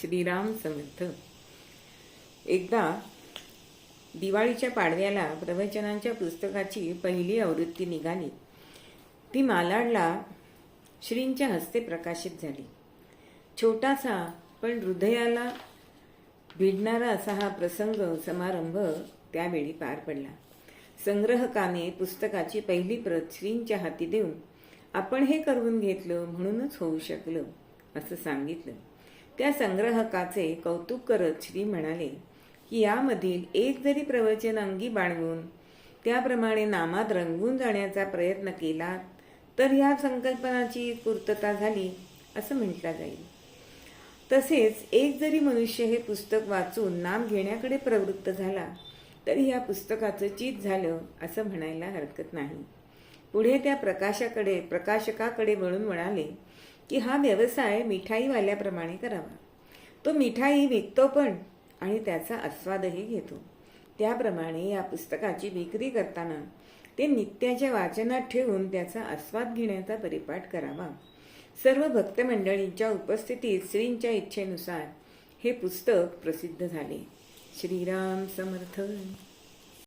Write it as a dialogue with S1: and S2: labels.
S1: श्रीराम समर्थ. एकदा दिवाळीच्या पाडव्याला प्रवचनांच्या पुस्तकाची पहिली आवृत्ती निघाली. ती मालाडला श्रींच्या हस्ते प्रकाशित झाली. छोटासा पण हृदयाला भिडणारा असा हा प्रसंग समारंभ त्यावेळी पार पडला. संग्रहकाने पुस्तकाची पहिली प्रत श्रींच्या हाती देऊन आपण हे करून घेतलं म्हणूनच होऊ शकलं असं सांगितलं. त्या संग्रहकाचे कौतुक करत श्री म्हणाले की यामधील एक जरी प्रवचन अंगी बाळगून त्याप्रमाणे नामात रंगून जाण्याचा प्रयत्न केला तर या संकल्पनाची पूर्तता झाली असं म्हटलं जाईल. तसेच एक जरी मनुष्य हे पुस्तक वाचून नाम घेण्याकडे प्रवृत्त झाला तरी या पुस्तकाचं चित झालं असं म्हणायला हरकत नाही. पुढे त्या प्रकाशकाकडे वळून म्हणाले की हा व्यवसाय मिठाईवाल्याप्रमाणे करावा. तो मिठाई विकतो पण आणि त्याचा आस्वादही घेतो. त्याप्रमाणे या पुस्तकाची विक्री करताना ते नित्याच्या वाचनात ठेवून त्याचा आस्वाद घेण्याचा परिपाठ करावा. सर्व भक्त मंडळींच्या उपस्थितीत श्रींच्या इच्छेनुसार हे पुस्तक प्रसिद्ध झाले. श्रीराम समर्थ.